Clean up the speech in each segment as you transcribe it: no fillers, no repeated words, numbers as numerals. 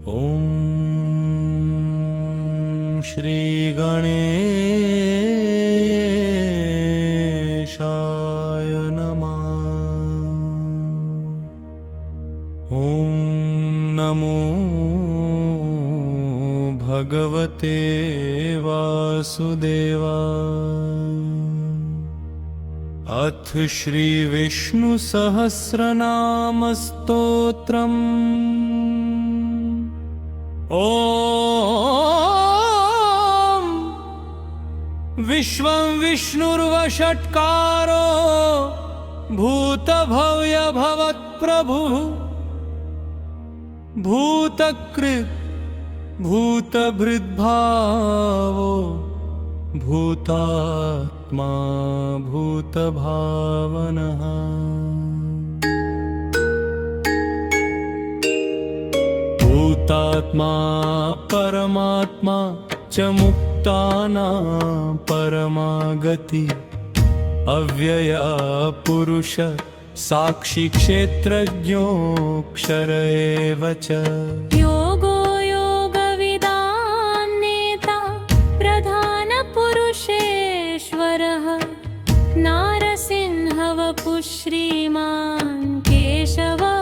ॐ श्री गणेशाय नमः। ॐ नमो भगवते वासुदेवाय। अथ श्री विष्णु सहस्रनाम स्तोत्रम्। ॐ विश्वं विष्णुर्वषट्कारो भूतभव्यभवत्प्रभुः भूतकृत् भूतभृद्भावो भूतात्मा भूतभावनः। भूतात्मा परमात्मा च मुक्तानां परमागति। अव्यय पुरुष साक्षी क्षेत्रज्ञोऽक्षर एव च। योगो योगविदां नेता प्रधान पुरुषेश्वरः नारसिंहवपुः श्रीमान् केशवः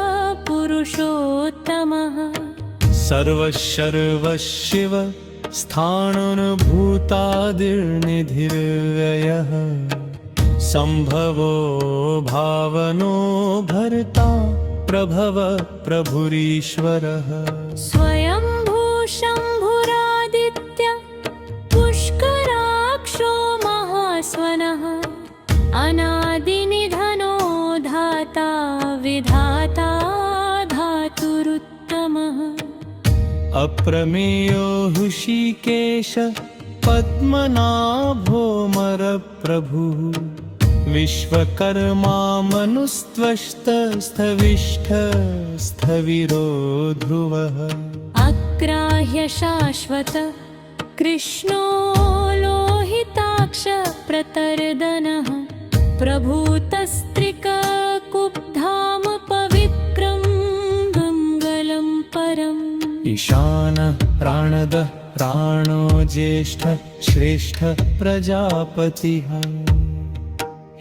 पुरुषोत्तमः। सर्वशर्वशिव स्थाणुर्भूतादिर्निधिर्व्ययः। सम्भवो भावनो भर्ता प्रभव प्रभुरीश्वरः। स्वयंभू शम्भुरादित्य पुष्कराक्षो महास्वनः। अनादिनिधनो धाता विधाता धातुरुत्तमः। अप्रमेयो हृषीकेश पद्मनाभोऽमरप्रभुः। विश्वकर्मा मनुस्त्वष्टस्थविष्ठ स्थविरो ध्रुवः। अग्राह्य शाश्वत कृष्णो लोहिताक्ष प्रतर्दनः। प्रभूतस्त्रिककुब्धाम पवित्रं मङ्गलं परम्। ईशानः प्राणदः प्राणो ज्येष्ठ श्रेष्ठ प्रजापतिः।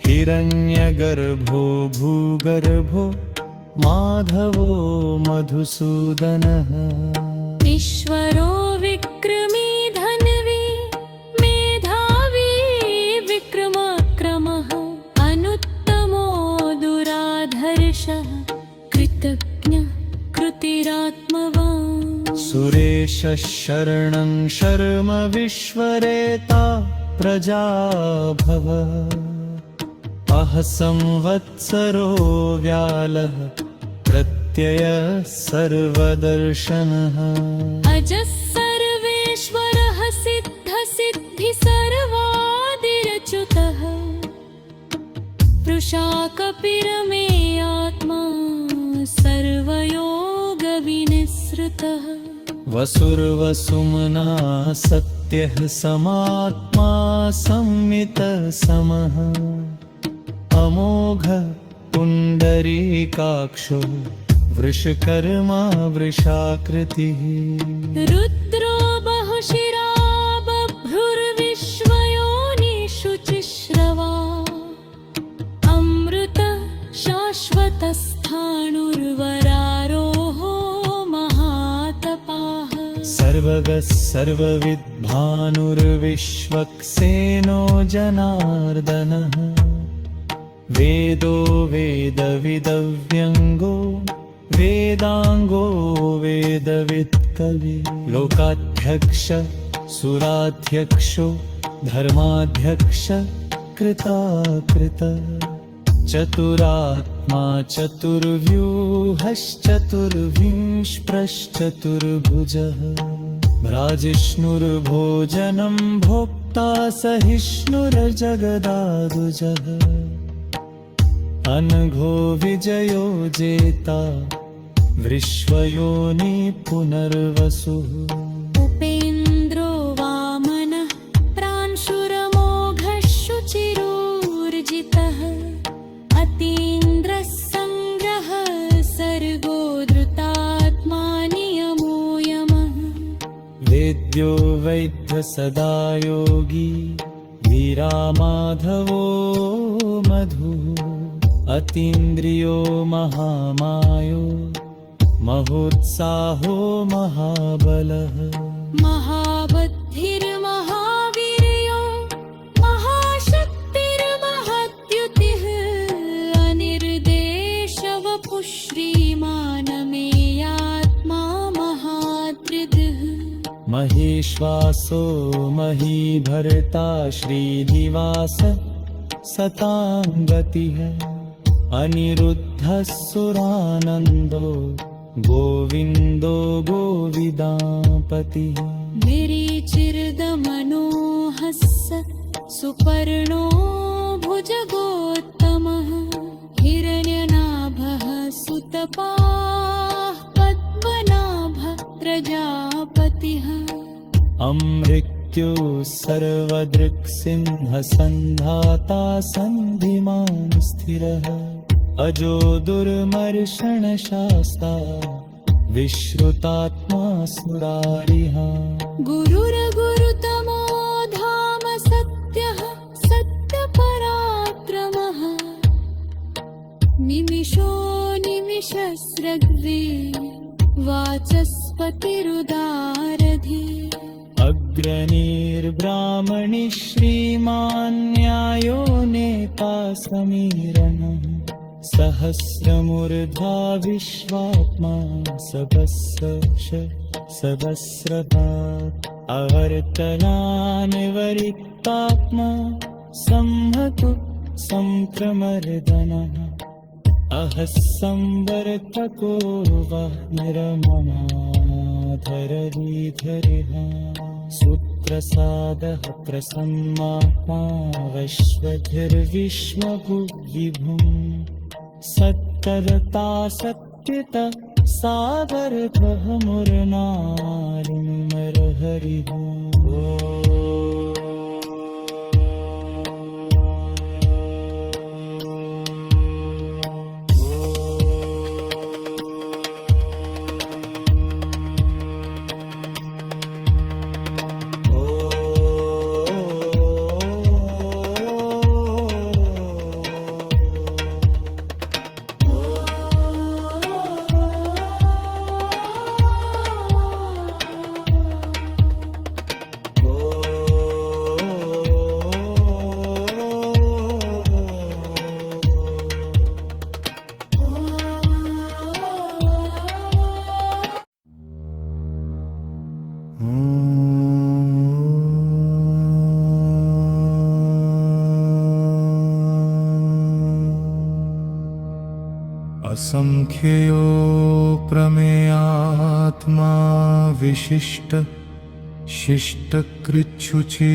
हिरण्यगर्भो भूगर्भो माधवो मधुसूदनः। ईश्वरो विक्रमी धन्वी मेधावी विक्रमक्रमः। अनुत्तमो दुराधर्षः कृतज्ञ कृतिरात्मवान्। सुरेशः शरणं शर्म विश्वरेता प्रजाभवः। अह संवत्सरो व्यालः प्रत्ययः सर्वदर्शनः। अजः सर्वेश्वरः सिद्धसिद्धि सर्वादिरच्युतः। वृषाकपिरमे आत्मा सर्वयोगविनिसृतः। वसुर्वसुमना सत्यः समात्मा संमितः समः। अमोघ पुण्डरीकाक्षो वृषकर्मा वृषाकृतिः। रुद्रो बहुशिरा बभ्रुर्विश्वयोनिषु चिश्रवा। अमृत शाश्वतस्थाणुर्वरारोहो महातपाः। सर्वगः सर्वविद्भानुर्विश्वक्सेनो जनार्दनः। वेदो वेदविदव्यङ्गो वेदाङ्गो वेदवित्कवि। लोकाध्यक्ष सुराध्यक्षो धर्माध्यक्ष कृताकृत। चतुरात्मा चतुर्व्यूहश्चतुर्विंशप्रश्चतुर्भुजः। भ्राजिष्णुर्भोजनं भोक्ता सहिष्णुर्जगदादुजः। अनघो विजयो जेता विश्वयोनि पुनर्वसुः। उपेन्द्रो वामनः प्रांशुरमोघः शुचिरोर्जितः। अतीन्द्रः सङ्ग्रहः सर्गो धृतात्मा नियमो यः। वेद्यो वैद्य सदा योगी वीरामाधवो मधु अतीन्द्रियो महामायो महोत्साहो महाबलः महाबुद्धिर्महावीर्यो महाशक्तिर्महद्युतिः अनिर्देशवपुः श्रीमानमेयात्मा महात्रिदः महेश्वासो महीभर्ता श्रीनिवास सतांगतिः अनिरुद्धः सुरानन्दो गोविन्दो गोविदापतिः विरिचिर्दमनोहस्य सुपर्णो भुजगोत्तमः हिरण्यनाभः सुतपाः पद्मनाभः प्रजापतिः अमृत्यो सर्वदृक्सिंह सन्धाता सन्धिमान् स्थिरः अजो दुर्मर्षणशास्ता विश्रुतात्मा सुरारिः गुरुरगुरुतमो धाम सत्यः सत्यपराक्रमः निमिषो निमिषस्रग्वे वाचस्पतिरुदारधि अग्रणीर्ब्राह्मणि श्रीमान् न्यायो नेता समीरणः सहस्रमूर्धा विश्वात्मा सहस्रभाक् अवर्तनानिवरिक्तात्मा संहतु संक्रमर्दनः अहः संवर्तको वः निर्ममाधरधीधरिः सूत्रसादः प्रसन्नात्मा वैश्वधिर्विश्वभुविभुम् सत्कर्ता सत्यत सागरतः मुरनारिमरहरिः असंख्यो प्रमेयात्मा विशिष्ट शिष्टकृच्छुचे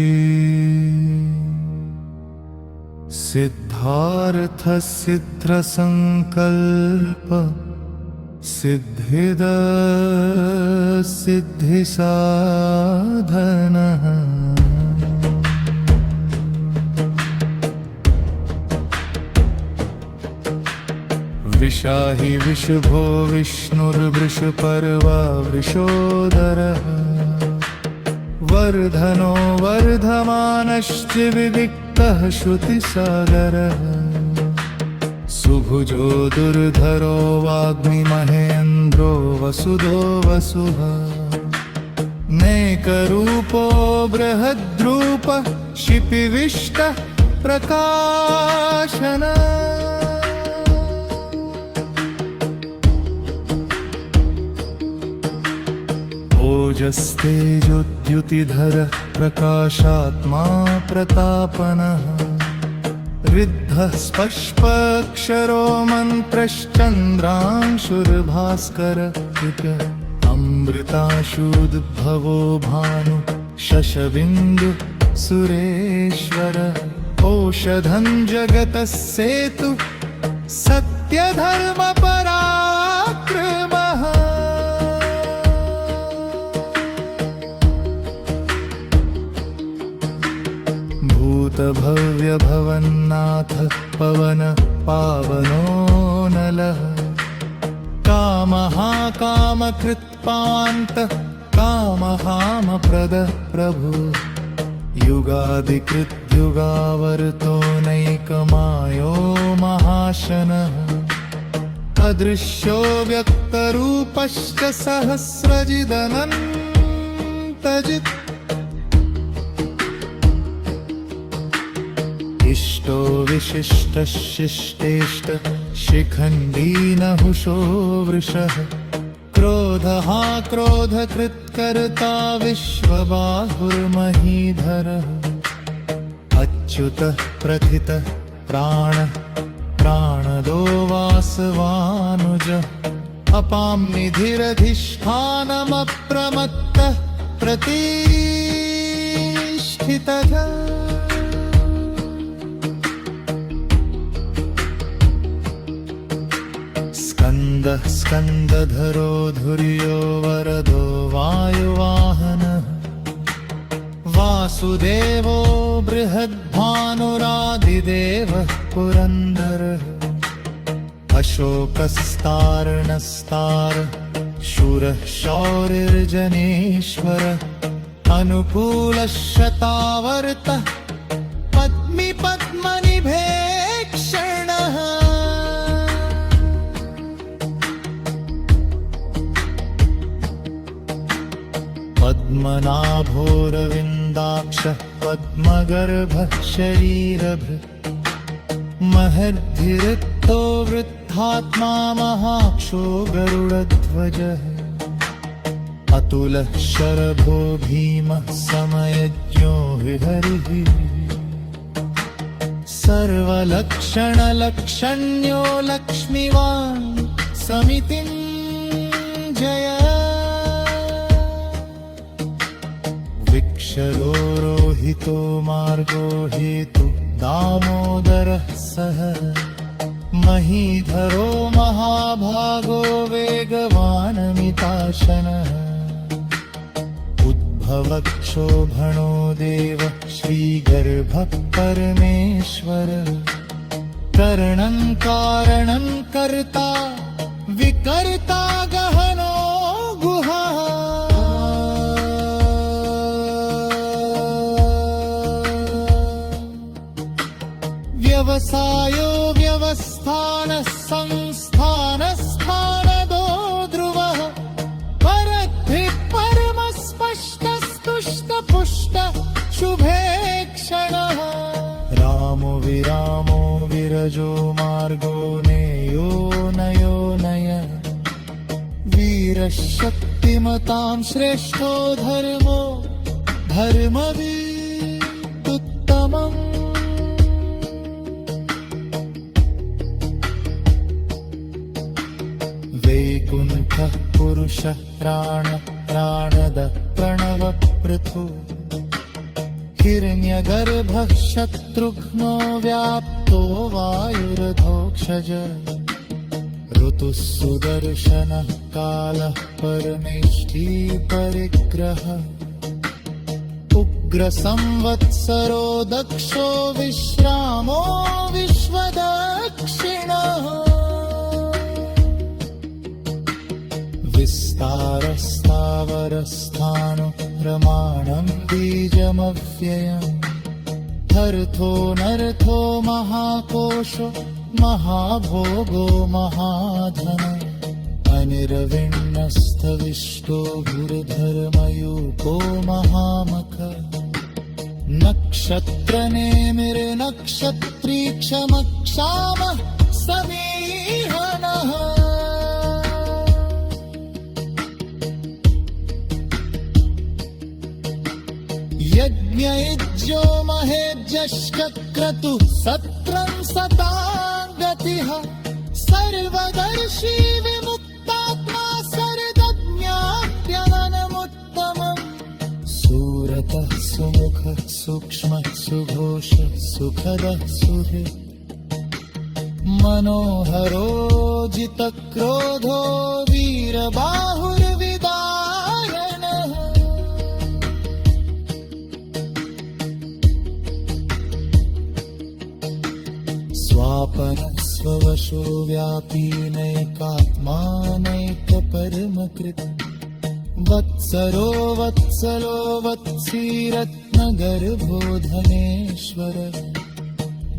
सिद्धार्थ सिद्ध्रसंकल्प सिद्धिद सिद्धिसाधनः विशाहि विशुभो विष्णुर्वृषपर्वा वृषोदरः वर्धनो वर्धमानश्च विविक्तः श्रुतिसागरः सुभुजो दुर्धरो वाग्मिमहेन्द्रो वसुधो वसुः नेकरूपो बृहद्रूपः शिपिविष्टः प्रकाशनः ओजस्तेजोद्युतिधरः प्रकाशात्मा प्रतापनः ऋद्धः स्पष्पक्षरो मन्त्रश्चन्द्रांशुर्भास्करः अमृताशुद्भवो भानु शशबिन्दु सुरेश्वरः औषधं जगतः सेतु सत्यधर्मपराक्रमः भूतभव्य भवन्नाथ पवन पावनो नलः कामः कामकृत्पान्त कामहामप्रद प्रभु युगादिकृद्युगावर्तो नैकमायो महाशनः अदृश्यो व्यक्तरूपश्च सहस्रजिदनन्तजित् इष्टो विशिष्टशिष्टेष्ट शिखण्डी नहुषो वृषः क्रोधः क्रोधकृत्कर्ता विश्वबाहुर्महीधरः अच्युतः प्रथितः प्राणदो वासवानुजः अपां निधिरधिष्ठानमप्रमत्तः प्रतिष्ठितः स्कन्दधरो धुर्यो वरदो वायुवाहनः वासुदेवो बृहद्भानुरादिदेवः पुरन्दरः अशोकस्तार्णस्तार शूरः शौरिर्जनेश्वरः अनुकूलः शतावर्तः पद्मिपद्मनिभेक्षणः पद्मनाभोरविन्दाक्षः पद्मगर्भः शरीरभृत् महद्भिरिक्तो वृद्धात्मा महाक्षो गरुडध्वजः अतुलः शरभो भीमः समयज्ञो हरिः सर्वलक्षणलक्षण्यो लक्ष्मीवान् समितिञ्जय विक्षरो रोहितो मार्गो हेतु दामोदरः सः महीधरो महाभागो वेगवानमिताशनः उद्भवक्षोभणो देव श्रीगर्भः परमेश्वर करणं कारणं कर्ता विकर्ता गहनो गुहः व्यवसायो व्यवस्थानः संस्थानस्थानदो ध्रुवः परद्भिः परमस्पष्टस्तुष्टपुष्ट शुभेक्षणः रामो विरामो विरजो मार्गो नेयो नयो नय वीरशक्तिमतां श्रेष्ठो धर्मो धर्मवीरुत्तमम् वैकुण्ठः पुरुषः प्राणद प्रणवपृथु हिरण्यगर्भः शत्रुघ्नो व्याप्तो वायुरधोक्षज ऋतुः सुदर्शनः कालः परमेष्ठी परिग्रहः उग्रसंवत्सरो दक्षो विश्रामो विश्वदक्षिणः विस्तारस्तावरस्थाणु प्रमाणं बीजमव्ययम् हर्थो नर्थो महाकोशो महाभोगो महाधन अनिर्विण्णस्थविष्टो गुरुधर्मयूपो महामख नक्षत्रनेमिर्नक्षत्रीक्षमक्षामः समीहनः यज्ञयुज्यो महेज्यश्चक्रतुः सत्रं सताङ्गतिः सर्वदर्शी विमुक्तात्मा सरदज्ञाप्यननमुत्तमम् सूरतः सुमुखः सूक्ष्मः सुघोषः सुखदः सुहृत् मनोहरो जितक्रोधो वीरबाहुर्विदारणः स्वापनः स्ववशो व्यापी नैकात्मानैकपरमकृत् वत्सरो वत्सलो वत्सीरत्नगर्भो धनेश्वर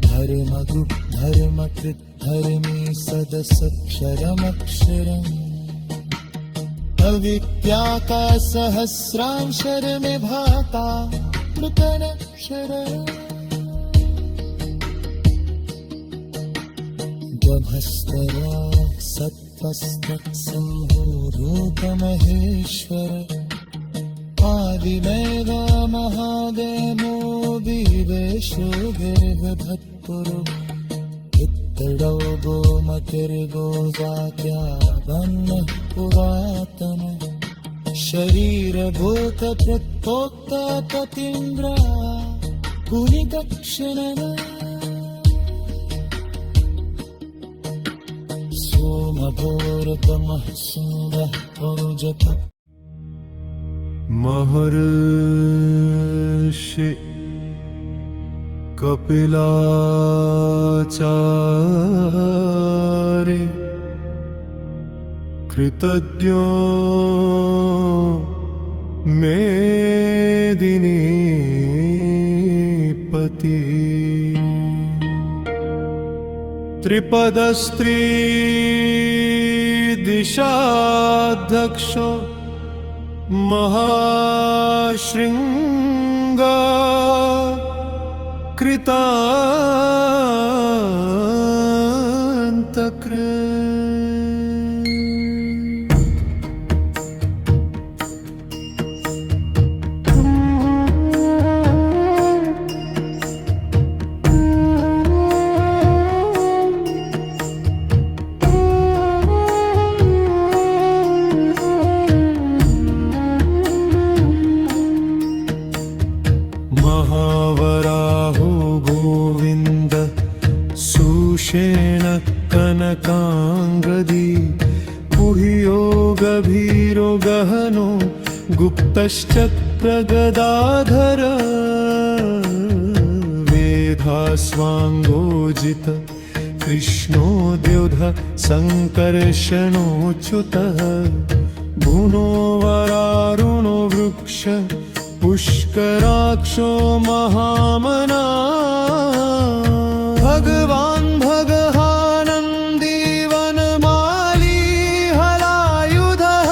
धर्मगुप् धर्मकृत् धर्मी सदसक्षरमक्षरम् अविद्याकासहस्रांशरमे भाता मृतनक्षर ब्रह्मस्तराः सत्त्वस्तत्संहोरूपमहेश्वर आदिमेव महादेवो विवेशो देहभत्पुरो इत्तडो गोमतिर्गो जात्या वन्नः पुरातन शरीरभूतप्रत्योक्तपतीन्द्रा पुनिदक्षिणः सोमभोरतमः सुन्दः पौजत महर्षि कपिलाचार्य कृतज्ञो मेदिनीपति त्रिपदस्त्री दिशाध्यक्षो महाशृंग कृतान्तकृ महावराहो गोविन्द सुषेण कनकाङ्गदी कुह्यो गभीरो गहनो गुप्तश्चक्रगदाधर वेधास्वाङ्गोजित कृष्णोद्युध सङ्कर्षणोच्युतः गुणो वरारुणो वृक्ष पुष्कराक्षो महामना भगवान् भगहानन्दी वनमाली हलायुधः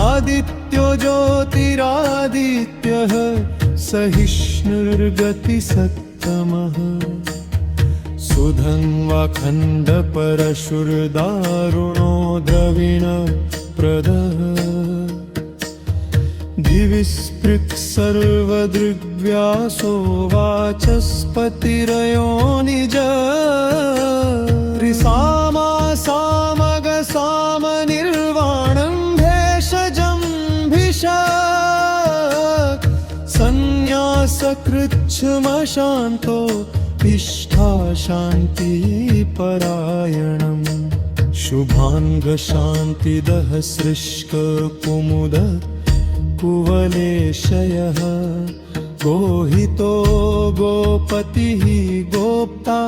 आदित्यो ज्योतिरादित्यः सहिष्णुर्गतिसत्तमः सुधन्वाखण्डपरशुर्दारुणो द्रविणप्रदः दिविस्पृक् सर्वदृग्व्यासो वाचस्पतिरयो निज त्रिसामासामगसामनिर्वाणं भेषजं भिषक् संन्यासकृच्छ्मशान्तो इष्ठा शान्तिपरायणम् शुभाङ्गशान्तिदः सृष्ककुमुद कुवलेशयः गोहितो गोपतिः गोप्ता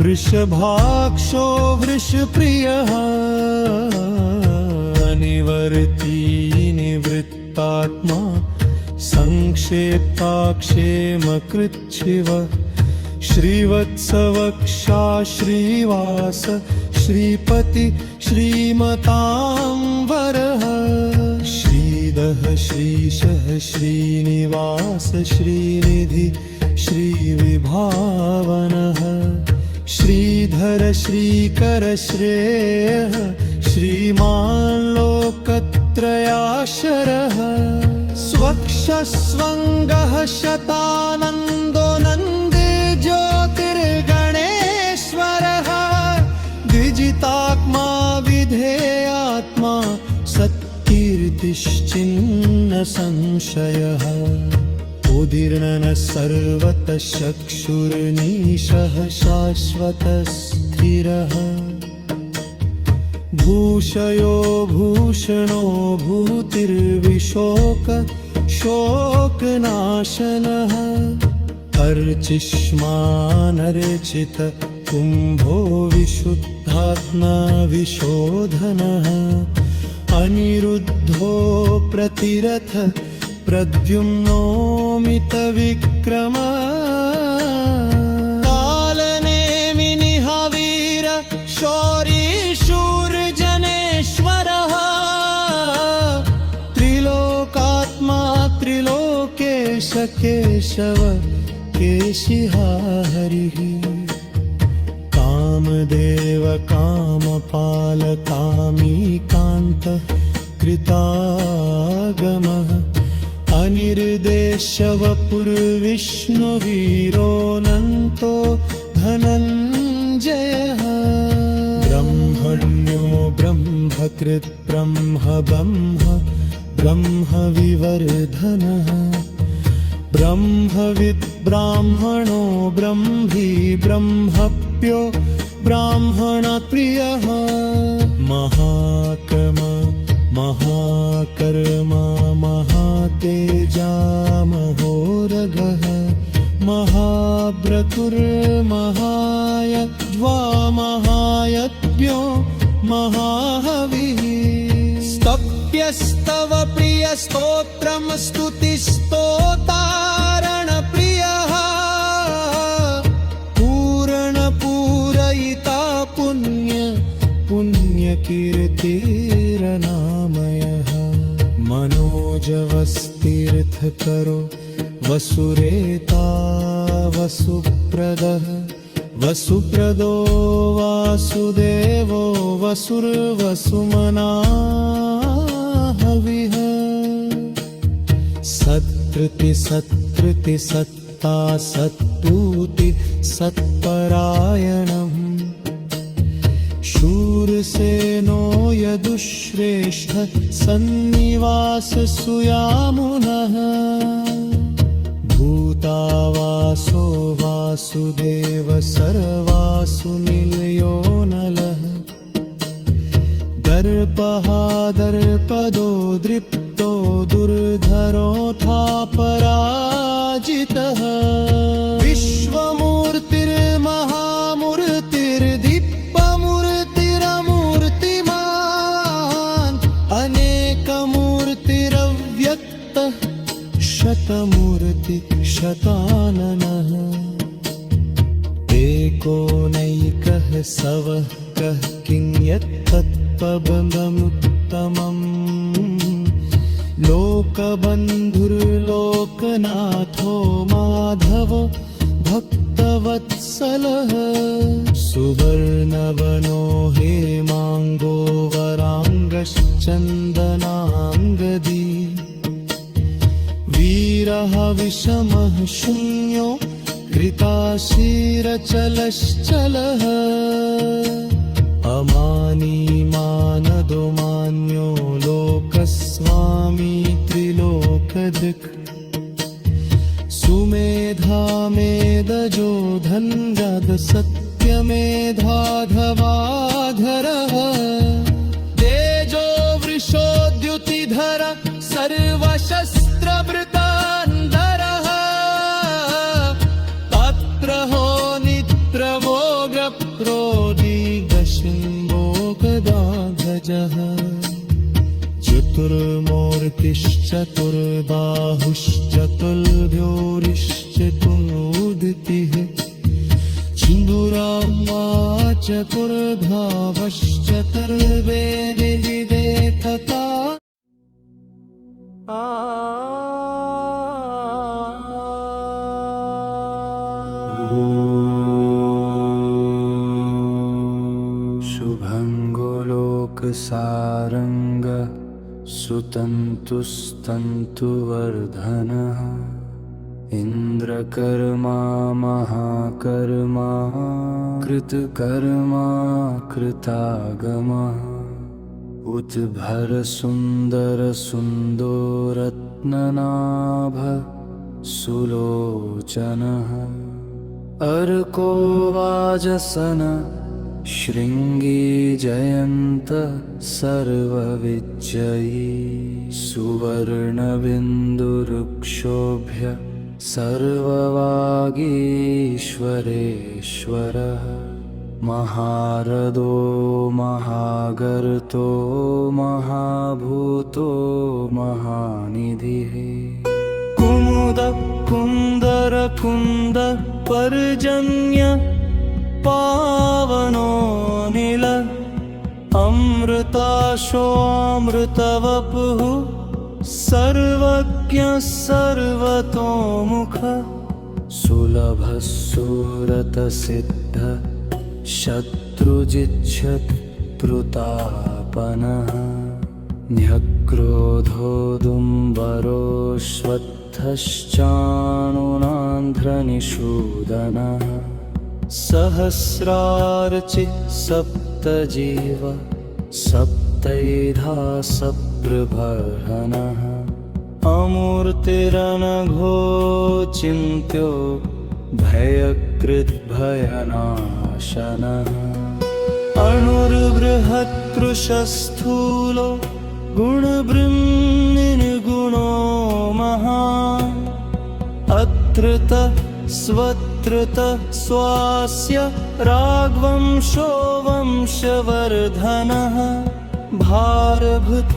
वृषभाक्षो वृषप्रियः अनिवर्ती निवृत्तात्मा संक्षेप्ताक्षेमकृच्छिव श्रीवत्सवक्षा श्रीवास श्रीपति श्रीमतांवरः श्रीदः श्रीशः श्रीनिवास श्रीनिधि श्रीविभावनः श्रीधर श्रीकर श्रेयः श्रीमान् लोकत्रयाशरः स्वक्षस्वङ्गः शतानन्दो नन्दे ज्योतिर्गणेश्वरः द्विजितात्मा विधेयात्मा सत्कीर्तिश्चिन्न संशयः उदीर्णः सर्वतः चक्षुर्निशः शाश्वतस्थिरः भूषयो भूषणो भूतिर्विशोक शोकनाशनः अर्चिष्मानर्चित कुम्भो विशुद्धात्मा विशोधनः अनिरुद्धो प्रतिरथ प्रद्युम्नोमितविक्रमः कालनेमिनिहवीर शौरीशूरजनेश्वरः त्रिलोकात्मा त्रिलोकेश केशव केशिहा हरिः कामदेव कामपाल कामीकान्त कृतागमः अनिर्देशवपुर्विष्णुवीरोऽनन्तो धनञ्जयः ब्रह्मण्यो ब्रह्मकृत् ब्रह्मविवर्धनः ब्रह्मविद् ब्राह्मणो ब्रह्मी ब्रह्मप्यो ब्राह्मणप्रियः महाकर्मा महातेजा महोरगः महाभ्रतुर्महायज्वा महायज्ञो महाहविः स्तव्यस्तव प्रियस्तोत्रं स्तुतिस्तोतारणप्रियः पूरणपूरयिता पुण्यकीर्तिरनामयः मनोजवस्तीर्थकरो वसुरेता वसुप्रदः वसुप्रदो वासुदेवो वसुर्वसुमनाहविः सत्कृति सत्ता सत्तूति सत्परायणम् शूरसेनो यदुश्रेष्ठ सन्निवास सुयामुनः भूतावासो वासुदेव सर्वासु निलयो नलः दर्पहा दर्पदो दृप्तो दुर्धरोऽथापराजितः विश्वमूर्तिर्महामूर्तिर्दीप्तमूर्तिरमूर्तिमान् अनेकमूर्तिरव्यक्तः शतमूर्ति शताननः एकोनैकः सवः कः किं यत्तत्त्वबन्धमुत्तमम् लोकबन्धुर्लोकनाथो माधवो भक्तवत्सलः सुवर्णवनो हेमाङ्गो वराङ्गश्चन्दनाङ्गदी वीरः विषमः शून्यो कृताशीरचलश्चलः अमानी मानदो मान्यो लोकस्वामी त्रिलोकदृक् सुमेधा मेदजो धन्यद सत्यमेधाधवाधरः तेजो वृषोद्युतिधर सर्वशस्त्रभृतान्धरः तत्रहो नित्रवो ग्रप्रोदिगशिम्बो गदाधजः चतुर्मूर्तिश्चतुर्बाहुश्चतुर्भ्योरिश्चतुर्मुदितिः चिन्दुरामा चतुर्धावश्चतुर्वेदिविदेकता शुभङ्गोलोकसारङ्ग सुतन्तुस्तन्तुवर्धनः इन्द्रकर्मा महाकर्मा कृतकर्मा कृतागमः उद्भरसुन्दरसुन्दोरत्ननाभ सुलोचनः अर्को वाजसन शृङ्गी जयन्त सर्वविजयी सुवर्णबिन्दुरुक्षोभ्य सर्ववागीश्वरेश्वरः महारदो महागर्तो महाभूतो महानिधिः कुमुद कुन्दर कुन्द पर्जन्य पावनो नील अमृताशोऽमृतवपुः सर्वज्ञ सर्वतोमुख सुलभः सुरतसिद्ध शत्रुजिच्छत्रुतापनः न्यक्रोधोदुम्बरोऽश्वत्थश्चाणुनान्ध्रनिषूदनः सहस्रार्चि सप्तजीव सप्तैधा सप्रबर्हनः अमूर्तिरनघोचिन्त्यो भयकृद्भयनाशनः अणुर्बृहत्कृशस्थूलो गुणबृन्निर्गुणो महान् अत्रित स्वत्रित स्वास्य राग्वंशो वंशवर्धनः भारभृत्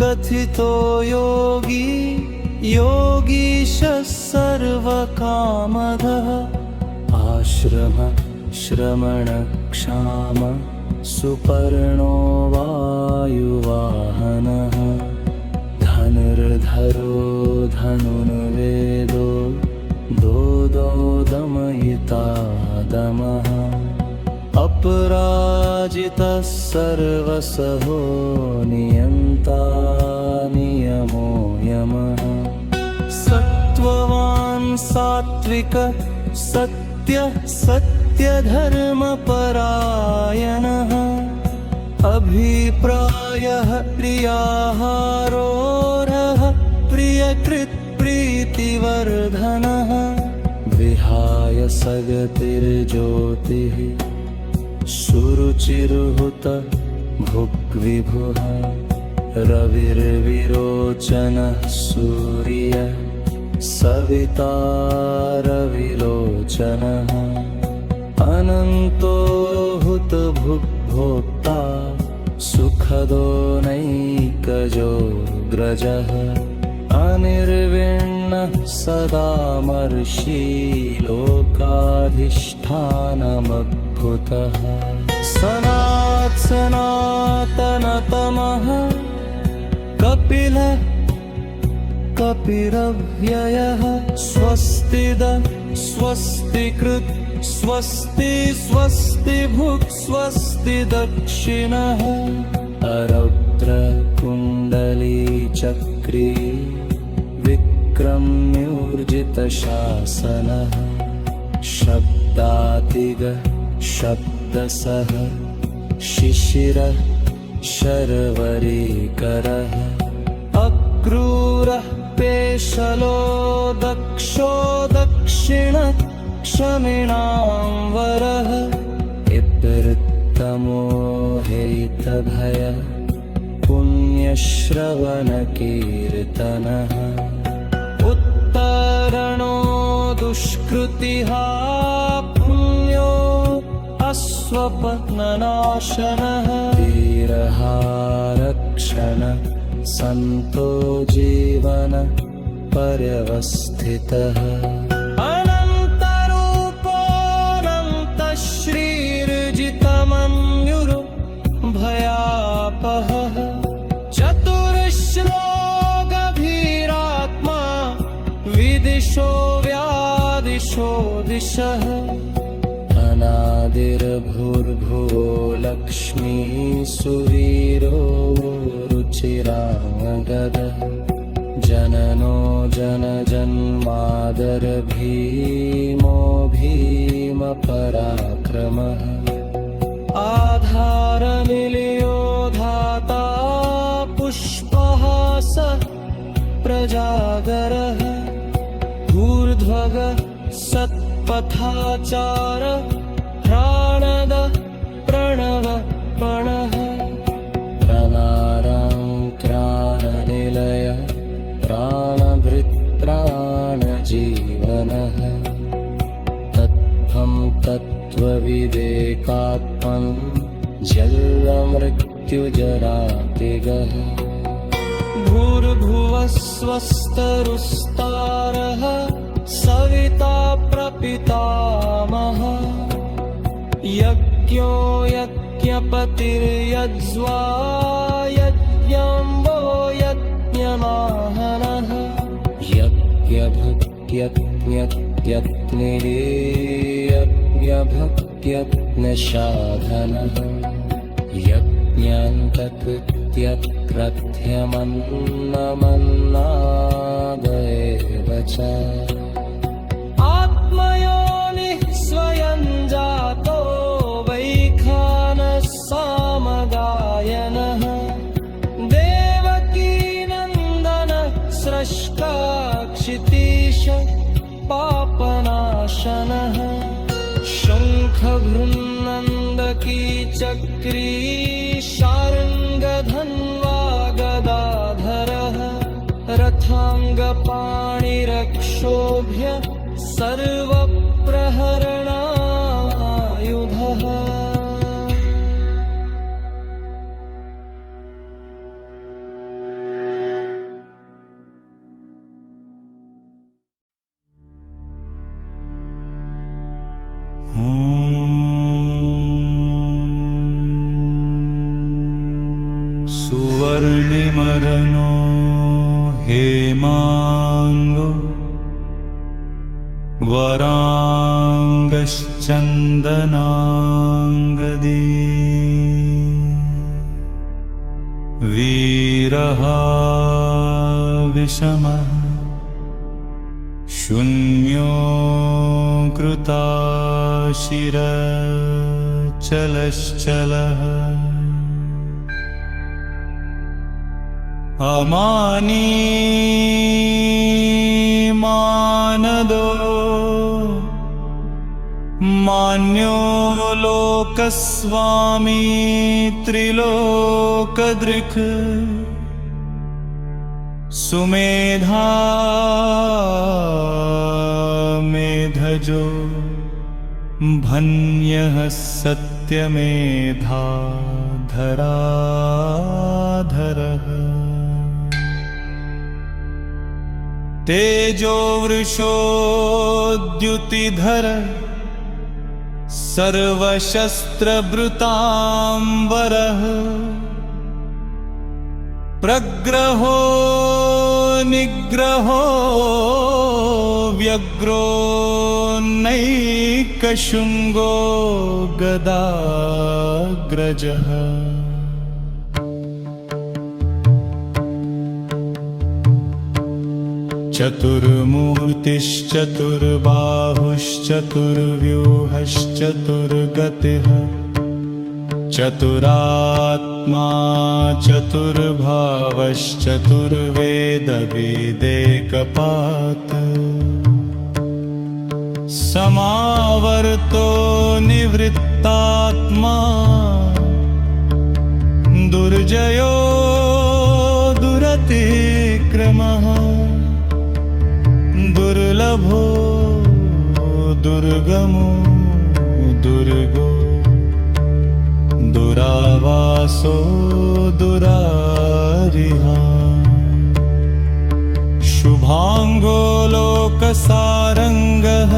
कथितो योगी योगीशः सर्वकामदः आश्रम श्रमणक्षाम सुपर्णो वायुवाहनः धनुर्धरो धनुर्वेदो दोदो दमयिता दमः अपराजितः सर्वसहो नियन्ता नियमो यमः सत्त्ववान् सात्विक सत्य सत्यधर्मपरायणः अभिप्रायः प्रियाहारोरः प्रियकृत् प्रीतिवर्धनः विहाय सगतिर्ज्योतिः सुरुचिर्हुत भुग्विभुः रविर्विरोचनः सूर्य सविता रविलोचनः अनन्तो हुत भुग्भोक्ता सुखदो नैकजोऽग्रजः अनिर्विण्णः सदामर्षि लोकाधिष्ठानमद्भुतः सनातनतमः कपिलः कपिरव्ययः स्वस्तिद स्वस्तिकृत् स्वस्ति स्वस्ति भुक् स्वस्ति दक्षिणः अरौद्र कुण्डली चक्री विक्रम्यूर्जितशासनः शब्दातिग शब्दसः शिशिरः शर्वरीकरः अक्रूरः पेशलो दक्षो दक्षिण क्षमिणाम्बरः इतृत्तमो हेतभय पुण्यश्रवणकीर्तनः उत्तरणो दुष्कृतिः पुण्यो अश्वपत्ननाशनः धीरहारक्षण सन्तो जीवन पर्यवस्थितः भयापहः चतुर्श्लोकधीरात्मा विदिशो व्यादिशो दिशः अनादिर्भूर्भुवो लक्ष्मीः सुवीरो रुचिरागदः जननो जनजन्मादरभीमो भीमपराक्रमः आधारनिलयो धाता पुष्पहास प्रजागरः ऊर्ध्वग सत्पथाचार ह्राणद प्रणव प्रणः प्रणाराङ्क्राणनिलय प्राणभृत्राणजीवनः तत्त्वं तत्त्वविदेकात् जन्मन् जन्ममृत्युजरातिगः भूर्भुवस्वस्तरुस्तारः सविता प्रपितामहः यज्ञो यज्ञपतिर्यज्वा यज्ञम्बो यज्ञमाहनः यज्ञभक्त्यज्ञत्यज्ञसाधनः यज्ञान्तकृत्यकृत्यमन्नमन्नादेव च आत्मयोनिः स्वयं जातो वैखानः सामगायनः देवकीनन्दनः स्रष्टा क्षितीश पापनाशनः शङ्खभृन्नन्दकी चक्री शार्ङ्गधन्वा गदाधरः रथाङ्गपाणिरक्षोभ्य सर्वप्रहरणायुधः सुवर्णिमरनो हेमाङ्गो वराङ्गश्चन्दनाङ्गदी वीरः विषमः शून्यो कृताशिरचलश्चलः अमानी मानदो मान्यो लोकस्वामी त्रिलोकदृक् सुमेधा मेधजो भन्यः सत्यमेधा धराधरः तेजो वृषोद्युतिधर सर्वशस्त्रभृताम्बरः प्रग्रहो निग्रहो व्यग्रो नैकशृङ्गो गदाग्रजः चतुर्मूर्तिश्चतुर्बाहुश्चतुर्व्यूहश्चतुर्गतिः चतुरात्मा चतुर्भावश्चतुर्वेदवेदेकपात समावर्तो निवृत्तात्मा दुर्जयो दुरतिक्रमः दुर्लभो दुर्गमो दुर्गो दुरावासो दुरारिहा शुभांगो लोकसारंगः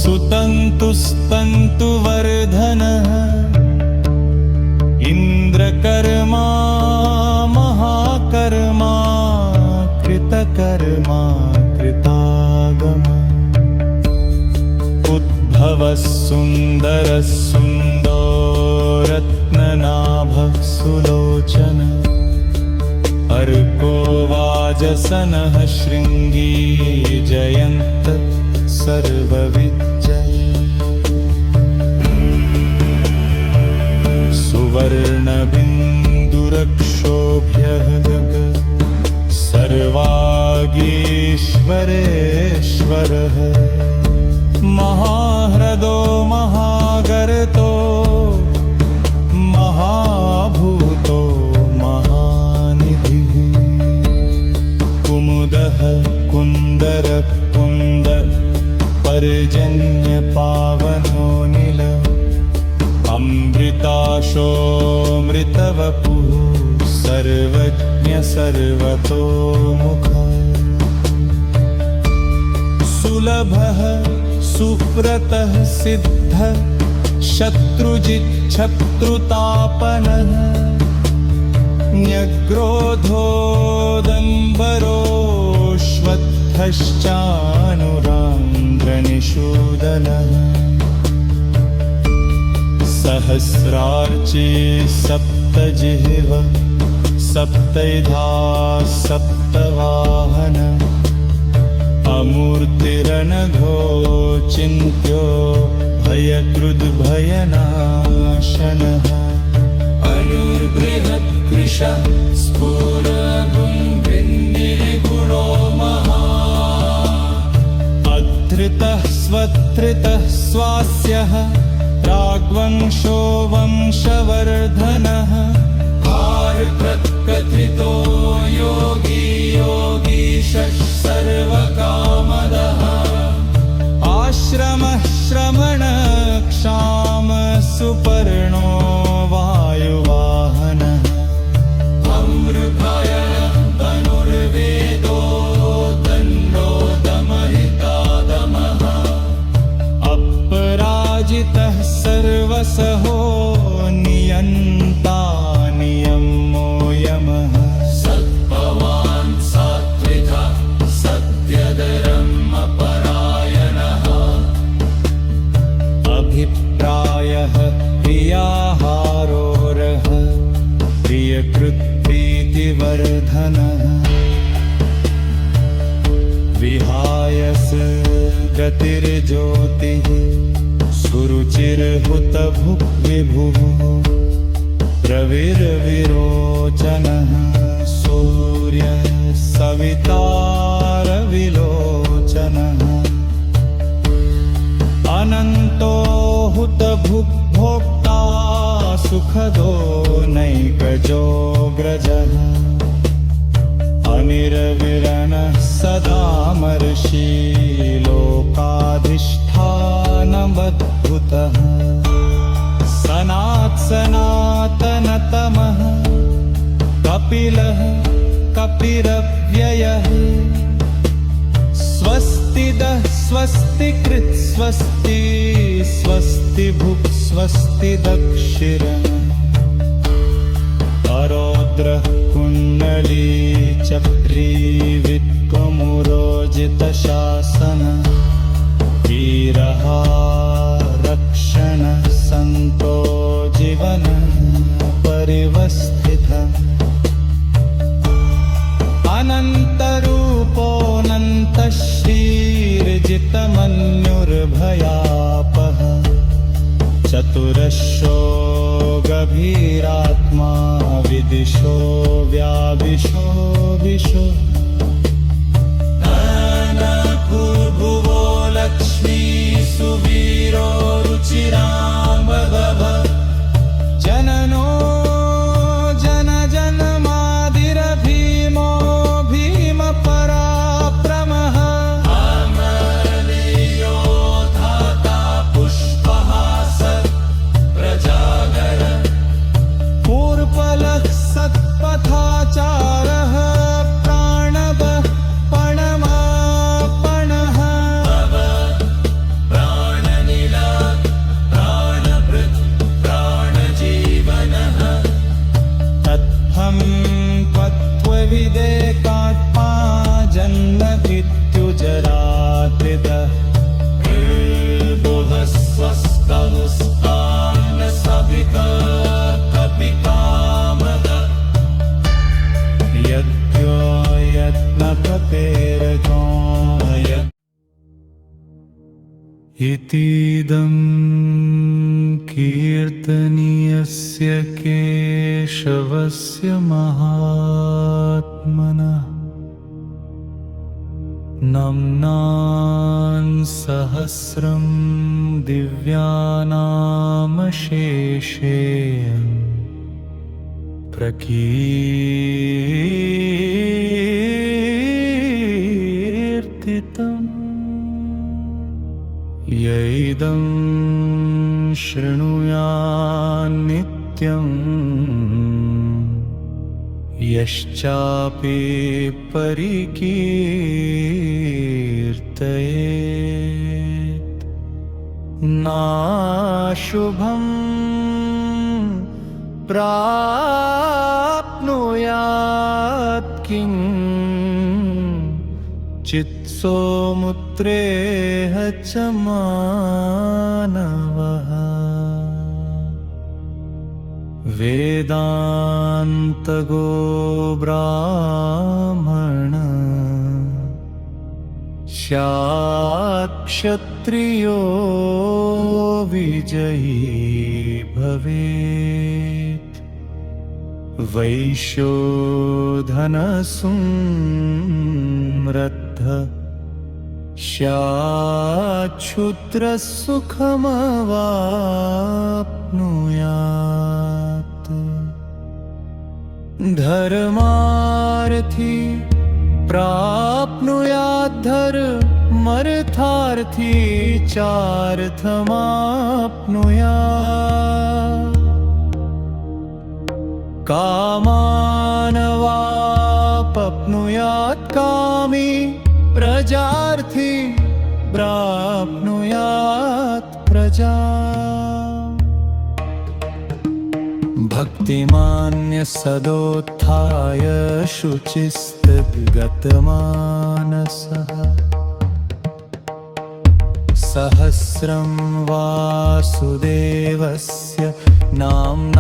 सुतन्तुस्तन्तुवर्धनः इन्द्रकर्मा महाकर्मा कृतकर्मा कृतागम उद्भवः सुन्दरः सुन्दो रत्ननाभः सुलोचन अर्को वाजसनः शृङ्गी जयन्त सर्वविजय सुवर्णबिन्दुरक्षोभ्यः सर्वागीश्वरेश्वरः महाह्रदो महागर्तो महाभूतो महानिधिः कुमुदः कुन्दरः कुन्दर पर्जन्यपावनो नील सर्वज्ञ सर्वतोमुखः सुलभः सुव्रतः सिद्धः शत्रुजिच्छत्रुतापनः न्यग्रोधोदम्बरोऽश्वत्थश्चानुरान्द्रनिषूदनः सहस्रार्चे सप्तजिह्व सप्तैधा सप्तवाहन अमूर्तिरनघो चिन्त्यो भयकृद्भयनाशनः अनुर्बृहत्कृशः स्फुरगुण्भिन्निर्गुणो महान् अधृतः स्वधृतः स्वास्यः राग्वंशो वंशवर्धनः आर्तत्कथितो योगी योगीशः सर्वकामदः आश्रमः श्रमणक्षाम सुपर्णो वायुवाहनः अमृतायः धनुर्वेदो दण्डो दमहितादमः अपराजितः सर्वसहो नियन्ता नियमो यमः सत्पवान् सात्विकः सत्यधर्म अपरायणः अभिप्रायः प्रियाहारोरः प्रियकृत्प्रीतिवर्धनः विहायस गतिर्ज्योतिः सुरुचिर्हुतभुक् विभुः रविर्विरोचनः सूर्यः सवितारविलोचनः अनन्तो हुतभुग्भोक्ता सुखदो नैकजोऽग्रजः अनिरविरणः सदामर्षि लोकाधिष्ठानमद्भुतः सनातनतमः कपिलः कपिरव्ययः स्वस्तिदः स्वस्तिकृत् स्वस्ति स्वस्तिभुक् स्वस्ति दक्षिणः अरौद्रः कुण्डली चक्री विद्गमुरोजितशासन वीरः रक्षणः सन्तो जीवनः परिवस्थितः अनन्तरूपोऽनन्तः श्रीर्जितमन्युर्भयापः चतुरश्रो गभीरात्मा विदिशो व्याविशो विशो भूर्भुवो लक्ष्मी सुवीरो रुचिरामभव जननो जनजन्मादिरभीमो भीमपराक्रमः अमरवीरो धाता पुष्पहास प्रजागर पूर्पलः सत्पथाचारः प्राणवः पणमापणः प्राणनिल प्राणभृत् प्राणजीवनः तत्फं त्वत्त्वविदेकात्मा जन्ममृत्युजरात्रितः भुवः स्वस्तवस्तान्नसभितकपिकामद यद्यो यत्नपतेरजोय इतीदं कीर्तनीयस्य केशवस्य महात्मनः नम्नान् सहस्रं दिव्यानामशेषेयं प्रकीर्तितम् यैदं शृणुयान्नित्यं यश्चापि परिकीर्तयेत् नाशुभं प्राप्नुयात् किञ्चित्सौमुत्रेह च मानवः वेदान्तगो ब्राह्मण स्यात्क्षत्रियो विजयी भवेत् वैश्यो धनसंरद्धः स्याच्छुद्रसुखमवाप्नुयात् धर्मार्थी प्राप्नुयात् धर्मर्थार्थी चार्थमाप्नुयात् कामानवाप्नुयात् कामी प्रजार्थी प्राप्नुयात् प्रजा भक्तिमान्य सदोत्थाय शुचिस्तद्गतमानसः सहस्रं वासुदेवस्य नाम्नामेतत्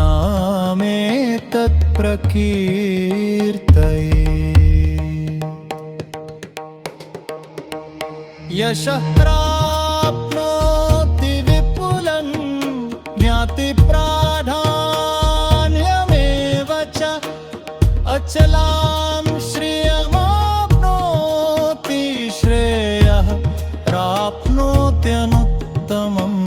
प्रकीर्तयेत् यशः प्राप्नोति विपुलं ज्ञातिप्राधान्यमेव च अचलां श्रियमाप्नोति श्रेयः प्राप्नोत्यनुत्तमम्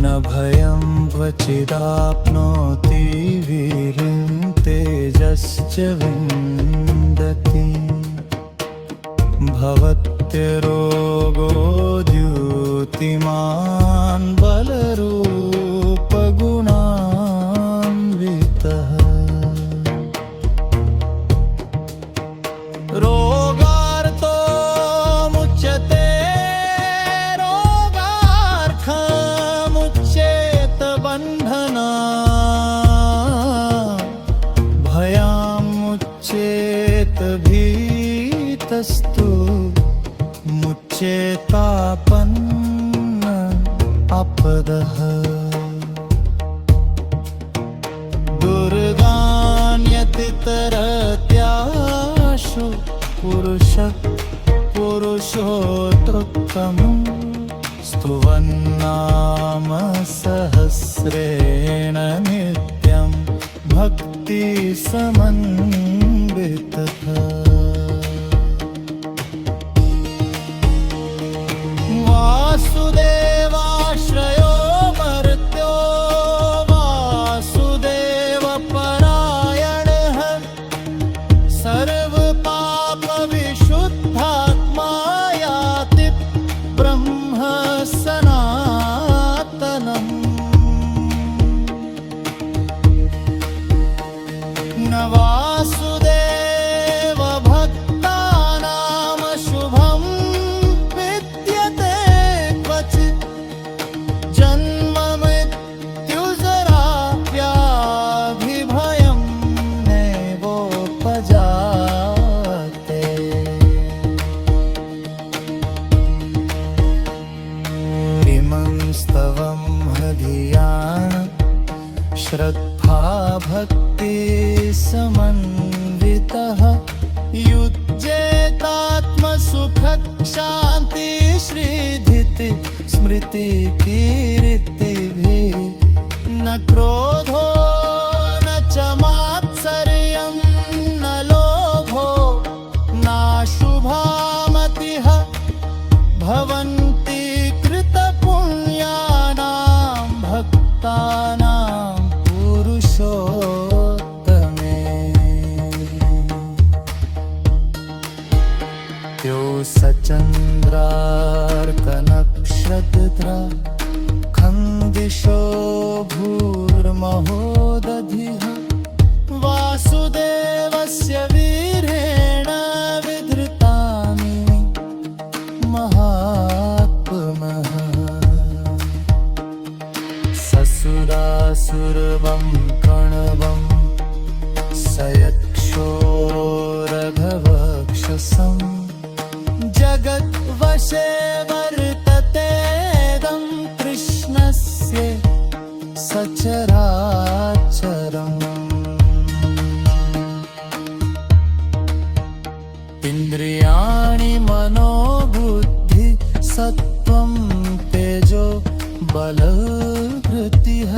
न भयं क्वचिदाप्नोति वीर्यं तेजश्च विन्दति भवत्यरोगो द्युतिमान् बलरूपगुणान्वितः रोगार्तो मुच्यते रोगार्थमुच्येत बन्धनात् भयामुच्येत भीतस्तु मुच्येतापन्न आपदः दुर्गान्यतितरत्याशु पुरुषोत्तमं स्तुवन्नाम सहस्रेण नित्यं भक्तिसमन्वितः वासुदेवाश्रयो मर्त्यो वासुदेवपरायणः सर्वपापविशुद्धात्मा याति ब्रह्म सनातनम् न वासुदेव भक्तानां शुभं विद्यते क्वचित् जन्ममृत्युजरा व्याधिभयं नैवोपजाते इमं स्तवं हधियान श्रद्धा भक्ति समन्वितः युज्येतात्मसुख शान्ति श्रीधिति स्मृति कीर्तिभिः न क्रोधो न च मात्सर्यं न लोभो नाशुभामतिः भवन्ति कृतपुण्यानां भक्तानां पुरुषोत्तमे त्यो सचन्द्रार्कनक्षत्र खन्दिशो भू शिवं कण्वं सयक्षोरघवक्षसं जगद्वशे वर्ततेदं कृष्णस्य सचराचरम् इन्द्रियाणि मनोबुद्धि सत्त्वं तेजो बलवृत्तिः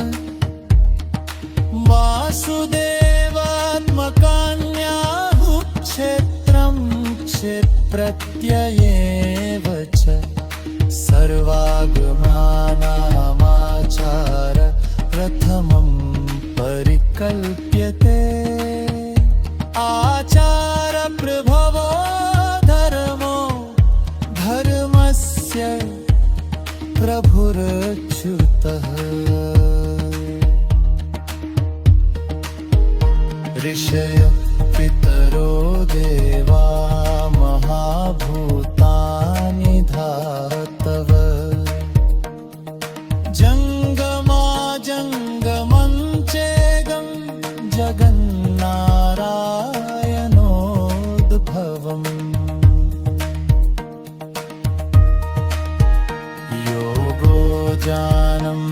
वासुदेवात्मकान्याहुः क्षेत्रं क्षेत्रप्रत्ययेव च सर्वागमानामाचार प्रथमं परिकल्प्यते आचार प्रभवो धर्मो धर्मस्य प्रभुरच्युतः ऋषय पितरो देवा महाभूतानि धातव जङ्गमा जङ्गमं चेदं जगन्नारायणोद्भवम् योगो ज्ञानं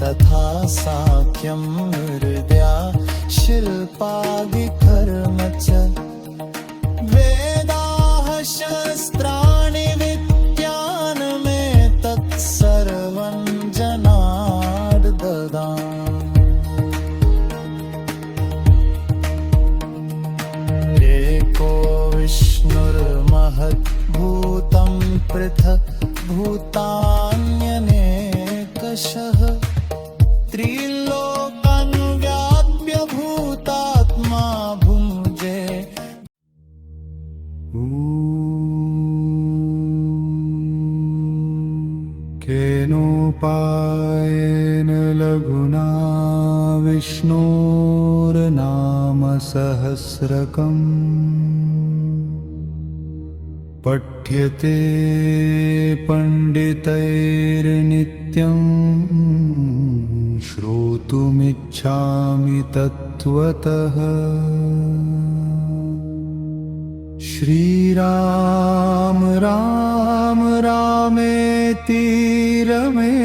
तथा साख्यं हृदया शिल्पादिकर्म च वेदाः शस्त्राणि विज्ञानमेतत् सर्वं जनार्ददाम् एको विष्णुर्महद्भूतं पृथक् भूतान्यनेकशः त्रिलोकान् व्याप्य भूतात्मा भुञ्जे केनोपायेन लघुना विष्णोर्नाम सहस्रकम् पठ्यते पण्डितैर्नित्यं श्रोतुमिच्छामि तत्त्वतः श्रीराम राम रामेति रमे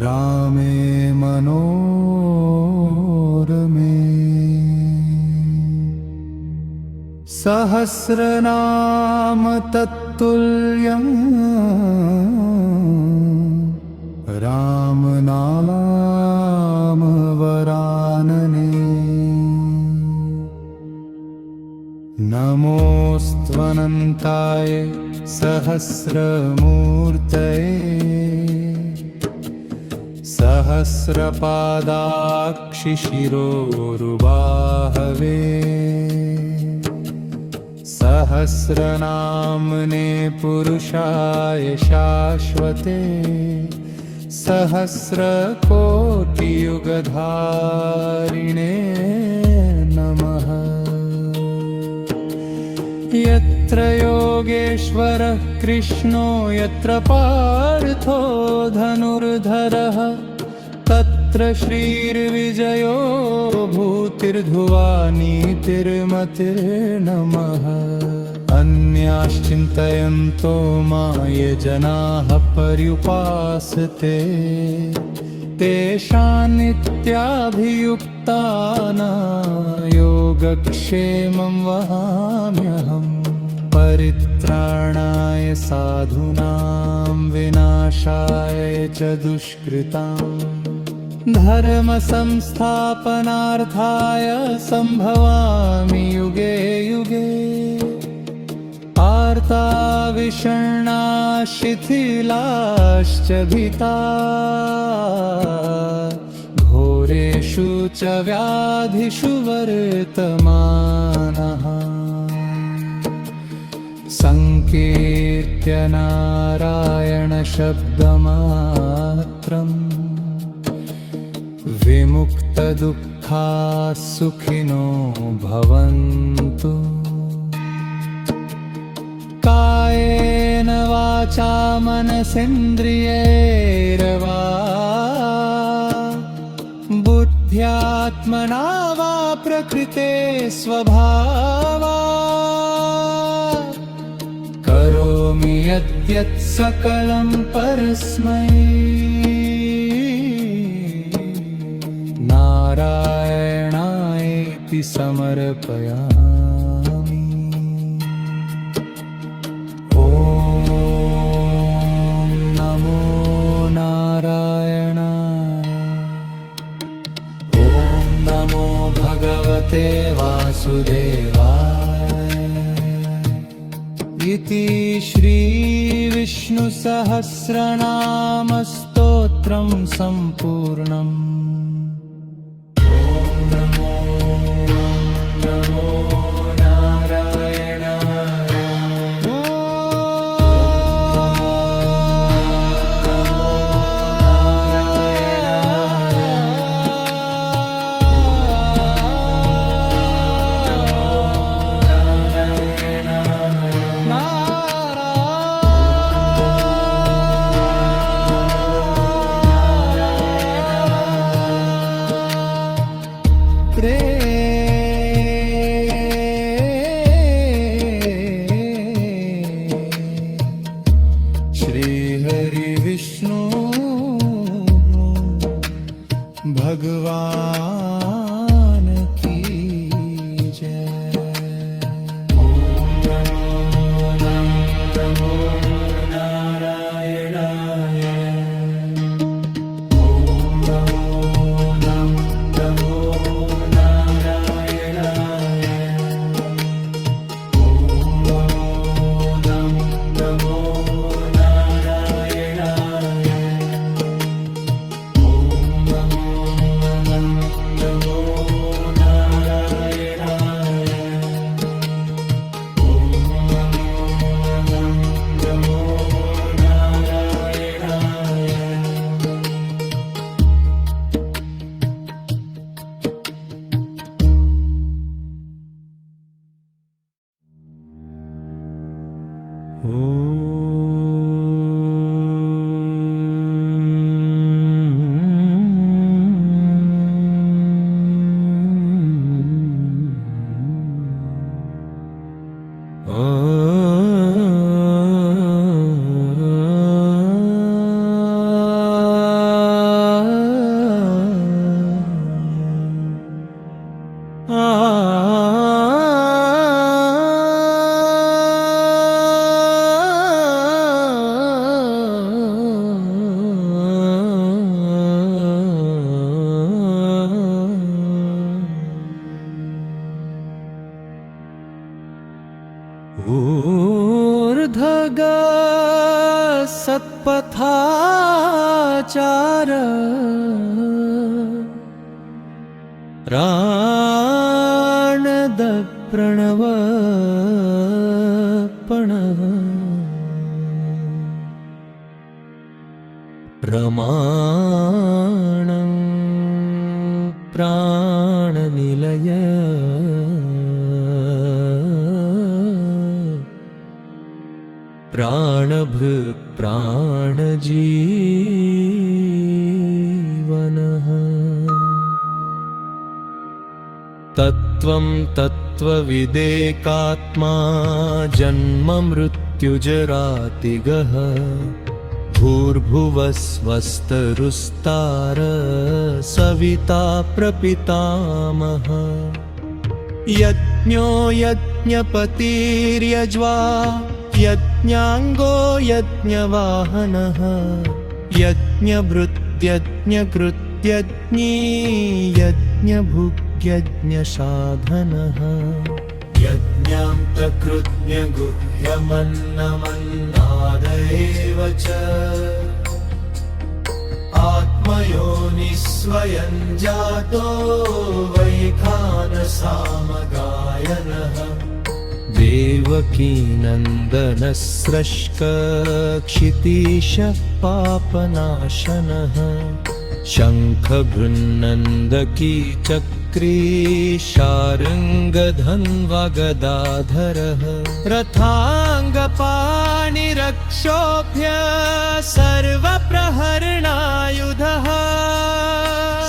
रामे मनोरमे सहस्रनाम तत्तुल्यं राम नाम वरानने नमोऽस्त्वनन्ताय सहस्रमूर्तये सहस्रपादाक्षिशिरोरुबाहवे सहस्रनाम्ने पुरुषाय शाश्वते सहस्रकोटियुगधारिणे नमः यत्र योगेश्वरः कृष्णो यत्र पार्थो धनुर्धरः तत्र श्रीर्विजयो भूतिर्ध्रुवा नीतिर्मतिर्नमः अन्याश्चिन्तयन्तो ये जनाः पर्युपासते तेषां नित्याभियुक्तानां योगक्षेमं वहाम्यहम् परित्राणाय साधूनां विनाशाय च दुष्कृताम् धर्म संस्थापनार्थाय संभवामि युगे युगे आर्ता विषण्णा शिथिलाश्च भीता घोरेषु च व्याधिषु वर्तमानः संकीर्त्य नारायण शब्दमात्रम् विमुक्तदुःखाः सुखिनो भवन्तु कायेन वाचा मनसेन्द्रियैर्वा ह्यात्मना वा प्रकृते स्वभावात् करोमि यद्यत् सकलं परस्मै नारायणायेति समर्पयामि। ॐ नमो नारायणाय। ॐ नमो भगवते वासुदेवाय। इति श्रीविष्णुसहस्रनामस्तोत्रं सम्पूर्णम्। श्रीहरि विष्णु भगवान की जय। ॐ नमो नारायणाय। ॐ नमो नारायणाय। ॐ नमो ऊर्ध्वग सत्पथाचार प्राणद प्रणवपणः प्रमाणं प्राणनिलय प्राणभृत् प्राणजीवनः तत्त्वं तत्त्वविदेकात्मा जन्म मृत्युजरातिगः भूर्भुवस्वस्तरुस्तार सविता प्रपितामहः यज्ञो यज्ञपतिर्यज्वा यज्ञाङ्गो यज्ञवाहनः यज्ञभृत्यज्ञकृत्यज्ञी यज्ञभुग्यज्ञसाधनः यज्ञान्तकृत्यगुह्यमन्नमन्नादएव च आत्मयोनिस्वयं जातो वैखानसामगायनः देवकीनन्दनस्रष्क क्षितीश पापनाशनः शङ्खभृन्नन्दकी चक्री शार्ङ्गधन्वगदाधरः रथाङ्गपाणिरक्षोभ्य सर्वप्रहरणायुधः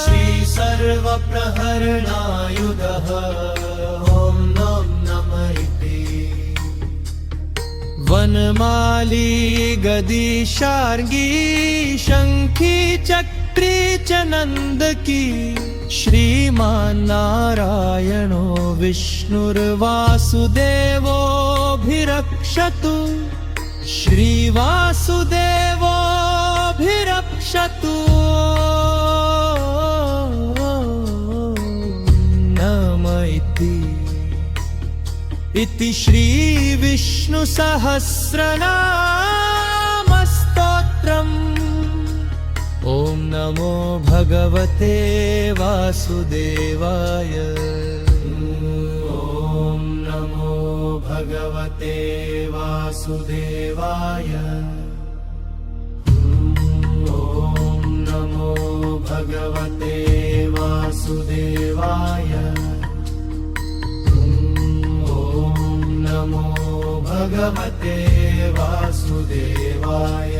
श्रीसर्व सर्वप्रहरणायुधः ॐ नं नमः इति वनमाली गदी शार्ङ्गी शङ्खी चक्री च नन्दकी श्रीमान् नारायणो विष्णुर्वासुदेवोऽभिरक्षतु श्रीवासुदेवोऽभिरक्षतु नमः इति श्रीविष्णुसहस्रनामस्तोत्रम् ॐ नमो भगवते वासुदेवाय ॐ नमो भगवते वासुदेवाय ॐ नमो भगवते वासुदेवाय ॐ नमो भगवते वासुदेवाय।